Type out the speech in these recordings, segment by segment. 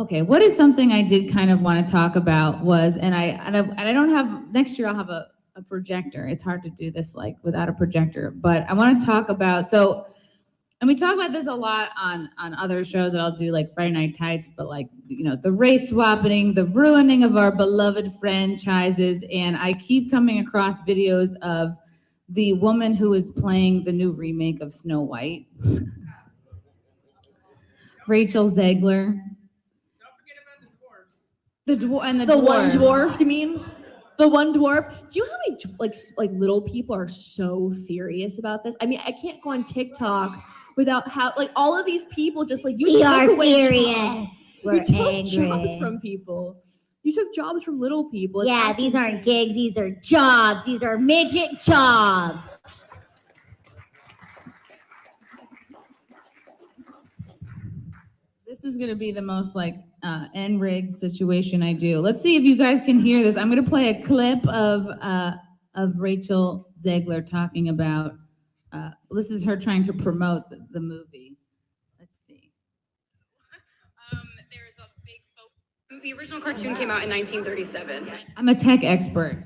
Okay, what is something I did kind of want to talk about was, and I don't have, next year I'll have a projector. It's hard to do this like without a projector, but I want to talk about, so, and we talk about this a lot on other shows that I'll do, like Friday Night Tights, but like, you know, the race swapping, the ruining of our beloved franchises, and I keep coming across videos of the woman who is playing the new remake of Snow White, Rachel Zegler. The dwarf. One dwarf, you mean? The one dwarf. Do you know how many like little people are so furious about this? I mean, I can't go on TikTok without how like all of these people just like we are furious. You took jobs from people. You took jobs from little people. Yeah, these aren't gigs. These are jobs. These are midget jobs. This is gonna be the most like N-rigged situation I do. Let's see if you guys can hear this. I'm gonna play a clip of Rachel Zegler talking about. This is her trying to promote the movie. Let's see. There's a big. The original cartoon came out in 1937. I'm a tech expert.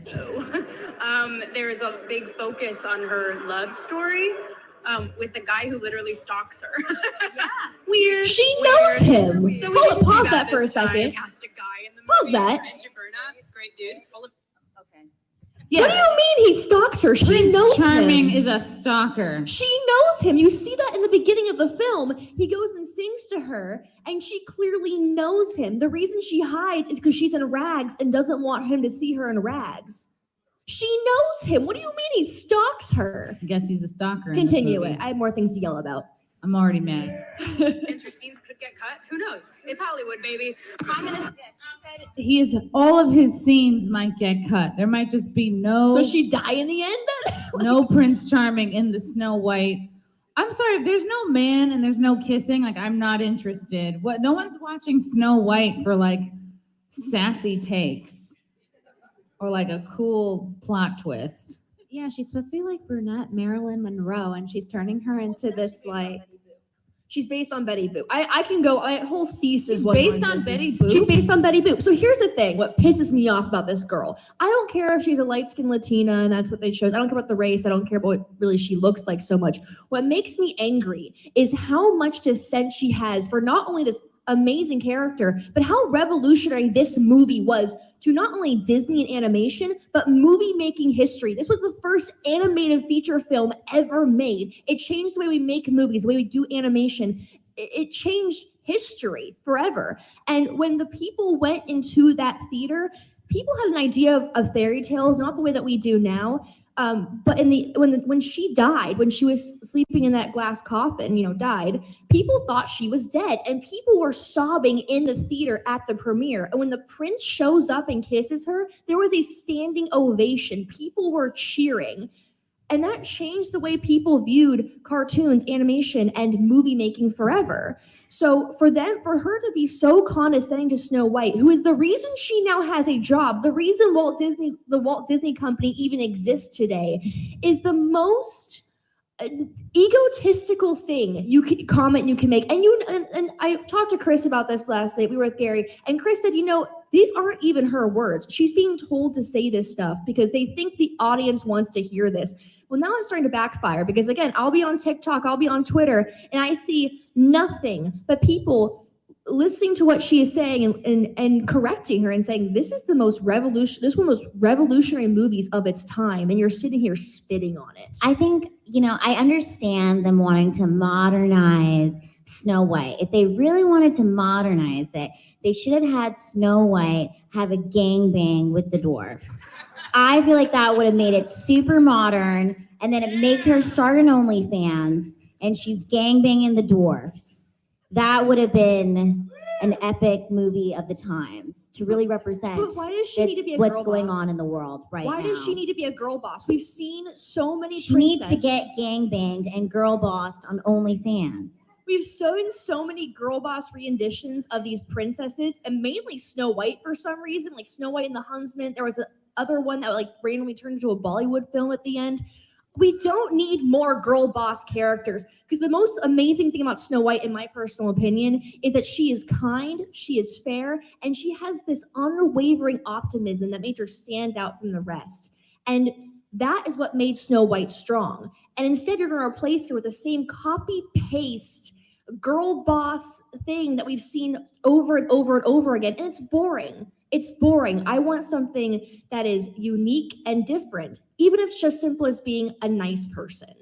There's a big focus on her love story. With a guy who literally stalks her. Yeah. Weird. She knows him. Weird. So Hold up, pause that for a second. Cast a guy in the Pause movie. that. Great dude. Okay. Yeah. What do you mean he stalks her? She Prince knows Charming him. is a stalker. She knows him. You see that in the beginning of the film. He goes and sings to her, and she clearly knows him. The reason she hides is because she's in rags and doesn't want him to see her in rags. She knows him. What do you mean he stalks her? I guess he's a stalker. Continue it. I have more things to yell about. I'm already mad. Interesting could get cut. Who knows? It's Hollywood, baby. I'm gonna. All of his scenes might get cut. There might just be no. Does she die in the end then? No Prince Charming in the Snow White. I'm sorry, if there's no man and there's no kissing, like I'm not interested. What? No one's watching Snow White for like sassy takes. Or like a cool plot twist. Yeah, she's supposed to be like brunette Marilyn Monroe, and she's turning her into this like. She's based on Betty Boop. I can go. My whole thesis was based on Betty Boop. She's based on Betty Boop. So here's the thing: what pisses me off about this girl? I don't care if she's a light-skinned Latina and that's what they chose. I don't care about the race. I don't care about what really she looks like so much. What makes me angry is how much dissent she has for not only this amazing character, but how revolutionary this movie was to not only Disney and animation, but movie-making history. This was the first animated feature film ever made. It changed the way we make movies, the way we do animation. It changed history forever. And when the people went into that theater, people had an idea of fairy tales, not the way that we do now. But when she died, when she was sleeping in that glass coffin, died, people thought she was dead, and people were sobbing in the theater at the premiere. And when the prince shows up and kisses her, there was a standing ovation. People were cheering. And that changed the way people viewed cartoons, animation, and movie making forever. So for her to be so condescending to Snow White, who is the reason she now has a job, the reason the Walt Disney Company even exists today, is the most egotistical comment you can make. And I talked to Chris about this last night. We were with Gary, and Chris said, these aren't even her words. She's being told to say this stuff because they think the audience wants to hear this. Well, now it's starting to backfire because, again, I'll be on TikTok, I'll be on Twitter, and I see nothing but people listening to what she is saying and correcting her and saying, this is one of the most revolutionary movies of its time, and you're sitting here spitting on it. I think, I understand them wanting to modernize Snow White. If they really wanted to modernize it, they should have had Snow White have a gangbang with the dwarfs. I feel like that would have made it super modern, and then it make her start an OnlyFans, and she's gangbanging the dwarfs. That would have been an epic movie of the times to really represent why does she need to be a what's girl going boss? On in the world right why now. Why does she need to be a girl boss? We've seen so many She needs to get gangbanged and girl bossed on OnlyFans. We've seen so many girl boss renditions of these princesses, and mainly Snow White for some reason, like Snow White and the Huntsman. There was other one that randomly turned into a Bollywood film at the end. We don't need more girl boss characters, because the most amazing thing about Snow White, in my personal opinion, is that she is kind, she is fair, and she has this unwavering optimism that made her stand out from the rest. And that is what made Snow White strong. And instead, you're going to replace her with the same copy-paste girl boss thing that we've seen over and over and over again, and it's boring. It's boring. I want something that is unique and different, even if it's just simple as being a nice person.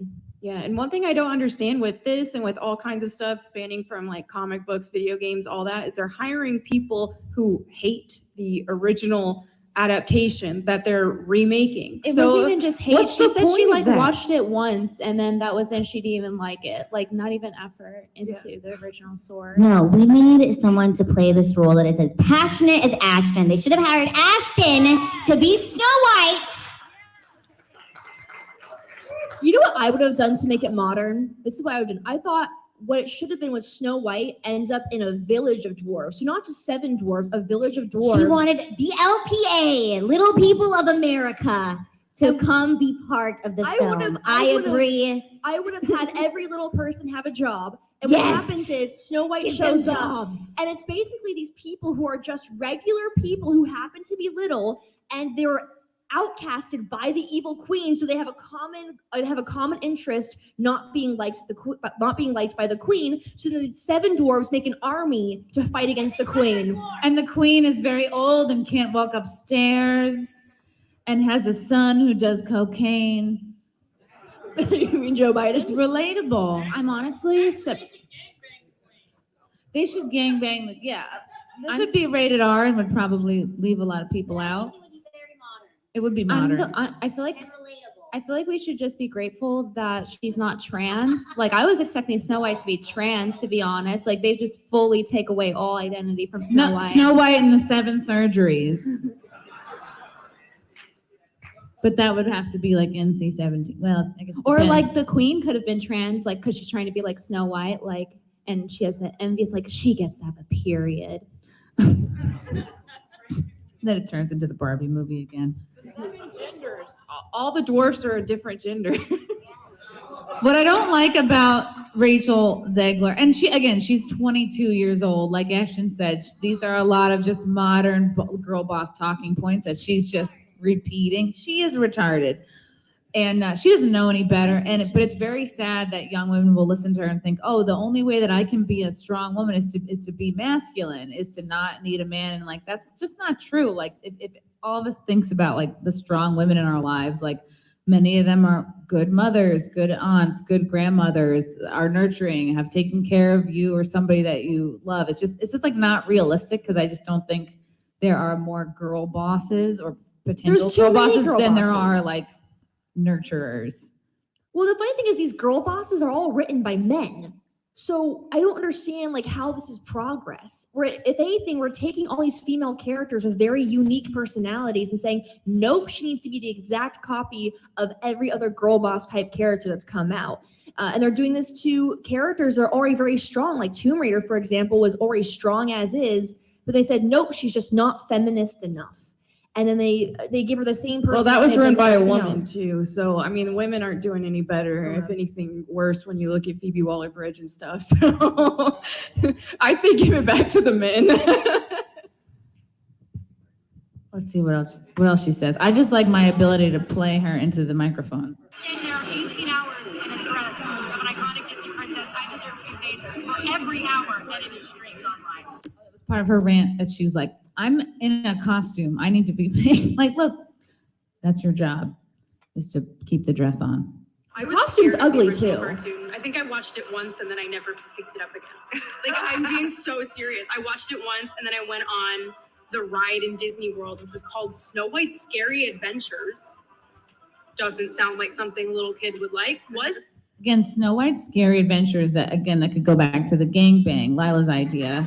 Yeah, and one thing I don't understand with this and with all kinds of stuff spanning from like comic books, video games, all that, is they're hiring people who hate the original adaptation that they're remaking. It So wasn't even just hate. what's She the said she point of like that? watched it once and then that was it. She didn't even like it. Like not even effort into the original source. No, we need someone to play this role that is as passionate as Ashton. They should have hired Ashton to be Snow White. You know what I would have done to make it modern? This is what I would have done. I thought what it should have been was Snow White ends up in a village of dwarves. So not just 7 dwarves, a village of dwarves. She wanted the LPA, Little People of America, to come be part of the film. I agree. I would have had every little person have a job. And Yes. what happens is Snow White Give them shows up. jobs. And it's basically these people who are just regular people who happen to be little, and they're outcasted by the evil queen, so they have a common interest not being liked by the queen. So the 7 dwarves make an army to fight against the queen. And the queen is very old and can't walk upstairs and has a son who does cocaine. You mean Joe Biden? It's relatable. I'm honestly They should gangbang. Yeah, this would be rated R and would probably leave a lot of people out. It would be modern. I feel like we should just be grateful that she's not trans. Like I was expecting Snow White to be trans, to be honest. Like they just fully take away all identity from Snow White. Snow White and the 7 surgeries. But that would have to be like NC-17. Well, I guess. It Or depends. like the queen could have been trans, like because she's trying to be like Snow White, like, and she has the envious, like she gets to have a period. Then it turns into the Barbie movie again. genders. All the dwarfs are a different gender. What I don't like about Rachel Zegler, and she's 22 years old. Like Ashton said, these are a lot of just modern girl boss talking points that she's just repeating. She is retarded, and she doesn't know any better. But it's very sad that young women will listen to her and think, "Oh, the only way that I can be a strong woman is to be masculine, is to not need a man." And like that's just not true. Like if all of us thinks about like the strong women in our lives, like many of them are good mothers, good aunts, good grandmothers, are nurturing, have taken care of you or somebody that you love. It's just like not realistic, because I just don't think there are more girl bosses or potential There's too girl many bosses girl than there bosses. are like nurturers. Well, the funny thing is these girl bosses are all written by men. So I don't understand like how this is progress. If anything, we're taking all these female characters with very unique personalities and saying, nope, she needs to be the exact copy of every other girl boss type character that's come out. And they're doing this to characters that are already very strong. Like Tomb Raider, for example, was already strong as is, but they said, nope, she's just not feminist enough. And then they give her the same person. Well, that was run by a woman too. So, I mean, women aren't doing any better. If anything, worse when you look at Phoebe Waller-Bridge and stuff. So, I'd say give it back to the men. Let's see what else she says. I just like my ability to play her into the microphone. Staying there 18 hours in a dress of an iconic Disney princess, I deserve to be paid for every hour that it is streamed online. It was part of her rant that she was like, I'm in a costume. I need to be paid. Like, look, that's your job, is to keep the dress on. I was Costume's scared of the ugly, original too. Cartoon. I think I watched it once and then I never picked it up again. Like, I'm being so serious. I watched it once and then I went on the ride in Disney World, which was called Snow White's Scary Adventures. Doesn't sound like something a little kid would like. Was Again, Snow White's Scary Adventures, that could go back to the gangbang, Lila's idea.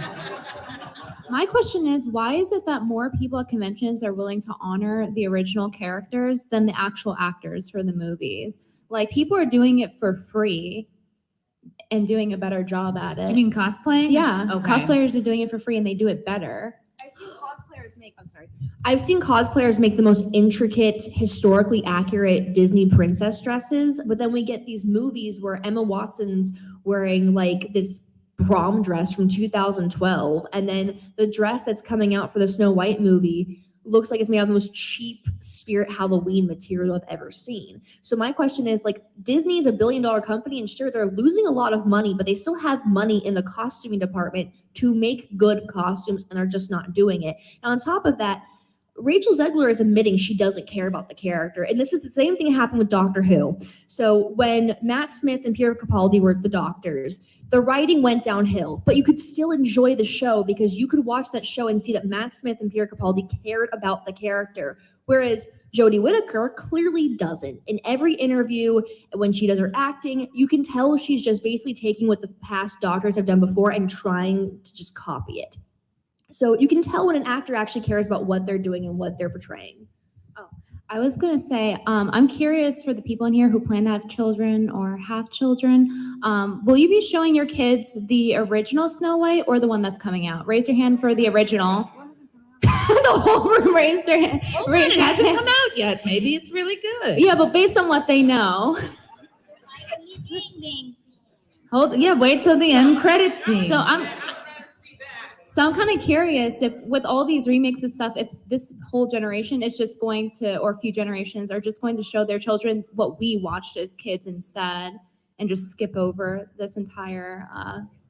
My question is, why is it that more people at conventions are willing to honor the original characters than the actual actors for the movies? Like, people are doing it for free and doing a better job at it. Do you mean cosplaying? Yeah, Okay. cosplayers are doing it for free and they do it better. I've seen cosplayers I've seen cosplayers make the most intricate, historically accurate Disney princess dresses, but then we get these movies where Emma Watson's wearing like this prom dress from 2012, and then the dress that's coming out for the Snow White movie looks like it's made out of the most cheap Spirit Halloween material I've ever seen. So my question is, like, Disney is a billion-dollar company, and sure, they're losing a lot of money, but they still have money in the costuming department to make good costumes, and they're just not doing it. And on top of that, Rachel Zegler is admitting she doesn't care about the character. And this is the same thing that happened with Doctor Who. So when Matt Smith and Pier Capaldi were the doctors, the writing went downhill, but you could still enjoy the show because you could watch that show and see that Matt Smith and Pier Capaldi cared about the character. Whereas Jodie Whittaker clearly doesn't. In every interview, when she does her acting, you can tell she's just basically taking what the past doctors have done before and trying to just copy it. So you can tell when an actor actually cares about what they're doing and what they're portraying. I was gonna say, I'm curious for the people in here who plan to have children or have children. Will you be showing your kids the original Snow White or the one that's coming out? Raise your hand for the original. The whole room raised their hand. It hasn't come out yet. Maybe it's really good. Yeah, but based on what they know. Wait till the end credits scene. So I'm kind of curious if with all these remakes and stuff, if this whole generation is just going to, or a few generations are just going to show their children what we watched as kids instead and just skip over this entire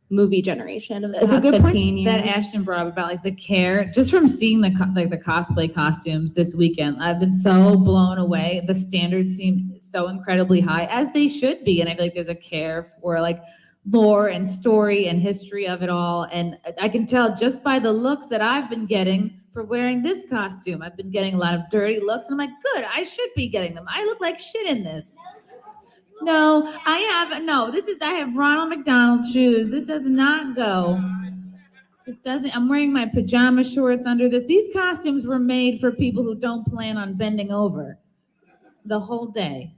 movie generation of the It's a past good 15 point years. that Ashton brought up about like the care, just from seeing the cosplay costumes this weekend. I've been so blown away. The standards seem so incredibly high, as they should be, and I feel like there's a care for like lore and story and history of it all. And I can tell just by the looks that I've been getting for wearing this costume. I've been getting a lot of dirty looks, and I'm like, good, I should be getting them. I look like shit in this. I have Ronald McDonald shoes. This does not go. I'm wearing my pajama shorts under this. These costumes were made for people who don't plan on bending over the whole day.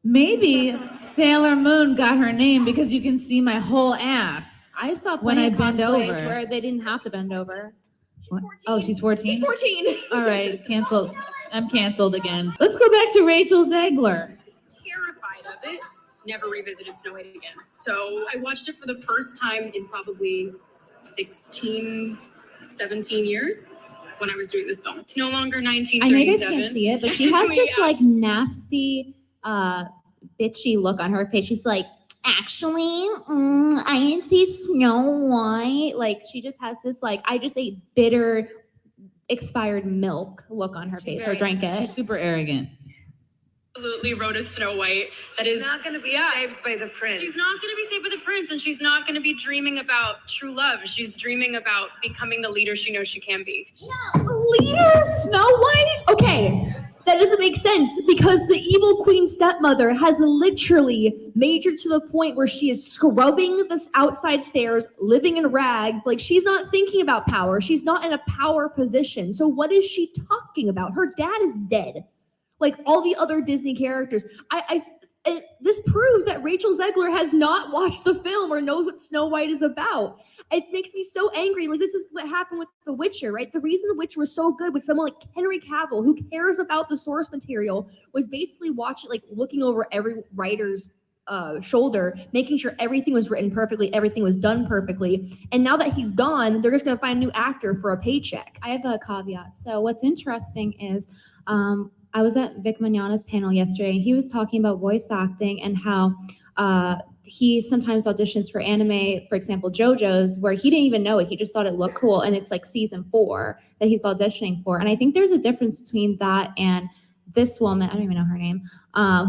Maybe Sailor Moon got her name because you can see my whole ass. I saw when I plenty of bend cosplays over. where they didn't have to bend over. Oh, she's 14? She's 14. All right, canceled. I'm canceled again. Let's go back to Rachel Zegler. Terrified of it. Never revisited Snow White again. So I watched it for the first time in probably 16, 17 years when I was doing this film. It's no longer I know you 1937. guys can't see it, but she has this like nasty, bitchy look on her face. She's like, actually, I didn't see Snow White. Like, she just has this like, I just ate bitter, expired milk look on her face, or drank it. She's super arrogant. Absolutely wrote a Snow White that is not going to be saved by the prince. She's not going to be saved by the prince, and she's not going to be dreaming about true love. She's dreaming about becoming the leader she knows she can be. Leader Snow White? Okay, that doesn't make sense because the evil queen stepmother has literally made her to the point where she is scrubbing the outside stairs, living in rags. Like, she's not thinking about power. She's not in a power position. So what is she talking about? Her dad is dead. Like all the other Disney characters. This proves that Rachel Zegler has not watched the film or knows what Snow White is about. It makes me so angry. Like, this is what happened with The Witcher, right? The reason The Witcher was so good with someone like Henry Cavill, who cares about the source material, was basically looking over every writer's shoulder, making sure everything was written perfectly, everything was done perfectly. And now that he's gone, they're just going to find a new actor for a paycheck. I have a caveat. So what's interesting is, I was at Vic Mignogna's panel yesterday, and he was talking about voice acting and how he sometimes auditions for anime, for example, JoJo's, where he didn't even know it. He just thought it looked cool, and it's like season 4 that he's auditioning for. And I think there's a difference between that and this woman, I don't even know her name,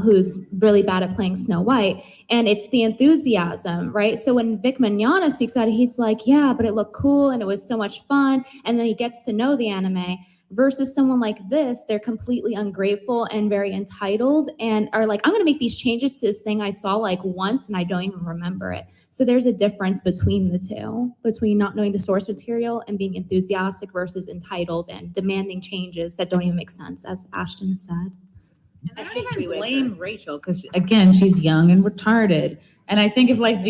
who's really bad at playing Snow White. And it's the enthusiasm, right? So when Vic Mignogna speaks out, he's like, yeah, but it looked cool, and it was so much fun. And then he gets to know the anime. Versus someone like this, they're completely ungrateful and very entitled and are like, I'm going to make these changes to this thing I saw like once and I don't even remember it. So there's a difference between the two, between not knowing the source material and being enthusiastic versus entitled and demanding changes that don't even make sense, as Ashton said. I don't even blame Rachel because, again, she's young and retarded. And I think if like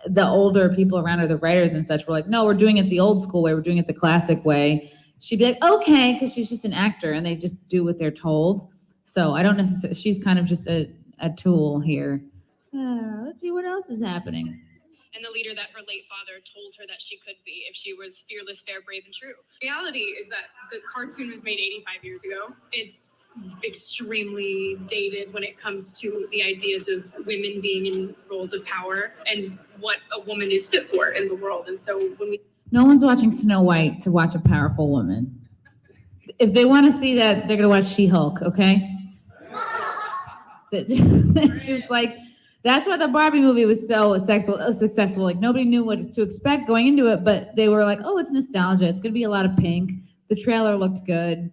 the older people around her, the writers and such, were like, no, we're doing it the old school way. We're doing it the classic way. She'd be like, okay, because she's just an actor and they just do what they're told. So I don't necessarily, she's kind of just a tool here. Let's see what else is happening. And the leader that her late father told her that she could be if she was fearless, fair, brave, and true. Reality is that the cartoon was made 85 years ago. It's extremely dated when it comes to the ideas of women being in roles of power and what a woman is fit for in the world. And so when we... No one's watching Snow White to watch a powerful woman. If they want to see that, they're going to watch She-Hulk, okay? It's just like... That's why the Barbie movie was so successful. Like, nobody knew what to expect going into it, but they were like, oh, it's nostalgia. It's going to be a lot of pink. The trailer looked good.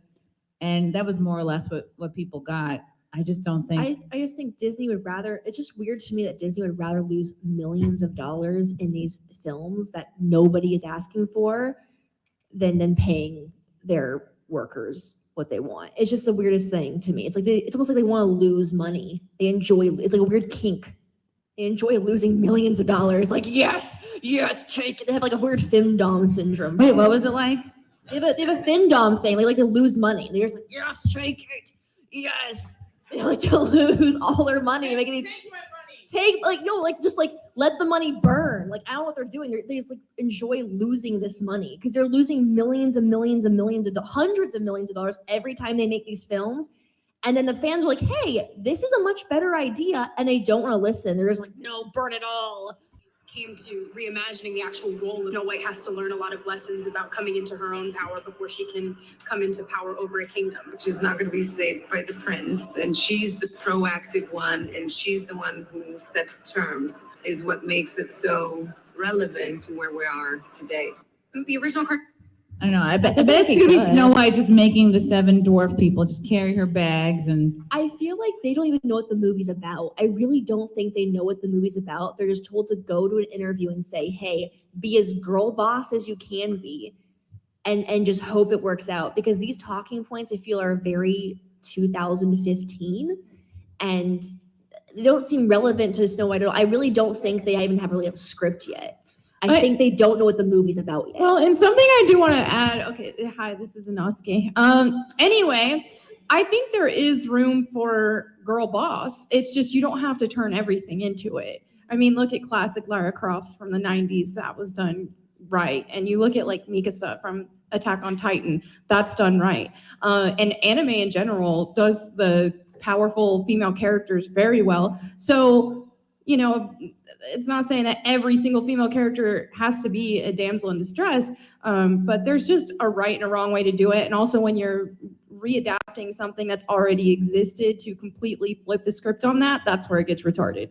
And that was more or less what people got. I just don't think... I just think Disney would rather... It's just weird to me that Disney would rather lose millions of dollars in these films that nobody is asking for than paying their workers what they want. It's just the weirdest thing to me. It's like it's almost like they want to lose money. They enjoy... It's like a weird kink. They enjoy losing millions of dollars. Like, yes, take it. They have like a weird femdom syndrome. Wait, what was it like? They have a femdom thing. They like to lose money. They're just like, yes, take it. Yes. They like to lose all their money, making these let the money burn. Like, I don't know what they're doing. They just like enjoy losing this money because they're losing millions and millions and millions of hundreds of millions of dollars every time they make these films. And then the fans are like, hey, this is a much better idea. And they don't want to listen. They're just like, no, burn it all. Came to reimagining the actual role of Snow White has to learn a lot of lessons about coming into her own power before she can come into power over a kingdom. She's not going to be saved by the prince, and she's the proactive one, and she's the one who set the terms, is what makes it so relevant to where we are today. The original I don't know. I bet it's gonna be Snow White just making the 7 dwarf people just carry her bags and... I feel like they don't even know what the movie's about. I really don't think they know what the movie's about. They're just told to go to an interview and say, hey, be as girl boss as you can be and just hope it works out. Because these talking points I feel are very 2015 and they don't seem relevant to Snow White at all. I really don't think they even have a script yet. I think they don't know what the movie's about yet. Well, and something I do want to add, okay, hi, this is Inosuke. Anyway, I think there is room for girl boss. It's just you don't have to turn everything into it. I mean, look at classic Lara Croft from the 90s. That was done right. And you look at like Mikasa from Attack on Titan. That's done right. And anime in general does the powerful female characters very well. So, you know, it's not saying that every single female character has to be a damsel in distress, but there's just a right and a wrong way to do it. And also when you're readapting something that's already existed to completely flip the script on that, that's where it gets retarded.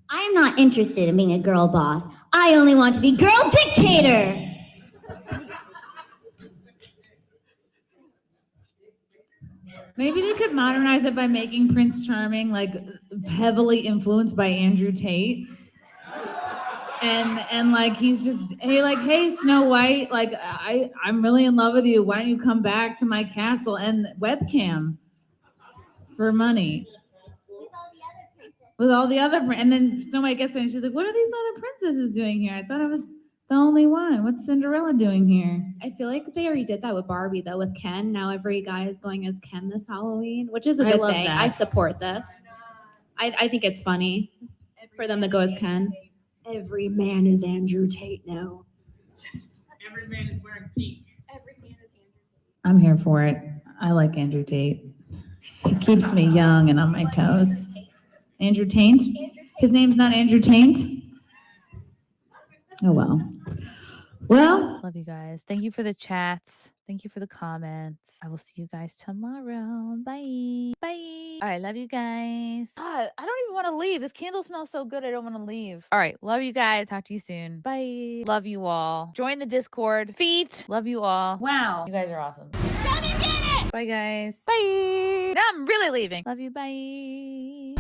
I am not interested in being a girl boss. I only want to be girl dictator. Maybe they could modernize it by making Prince Charming like heavily influenced by Andrew Tate. And like he's just hey Snow White, like I'm really in love with you. Why don't you come back to my castle and webcam for money? With all the other and then Snow White gets there and she's like, what are these other princesses doing here? I thought I was the only one. What's Cinderella doing here? I feel like they already did that with Barbie, though, with Ken. Now every guy is going as Ken this Halloween, which is a good thing. That. I support this. I think it's funny for them to go as Ken. Every man is Andrew Tate now. Every man is wearing pink. Every man is Andrew Tate. I'm here for it. I like Andrew Tate. He keeps me young and on my toes. Andrew Taint? His name's not Andrew Taint? Oh, well. Well. Love you guys. Thank you for the chats. Thank you for the comments. I will see you guys tomorrow. Bye. Bye. All right. Love you guys. God, I don't even want to leave. This candle smells so good. I don't want to leave. All right. Love you guys. Talk to you soon. Bye. Love you all. Join the Discord. Feet. Love you all. Wow. You guys are awesome. Come and get it. Bye, guys. Bye. Now I'm really leaving. Love you. Bye.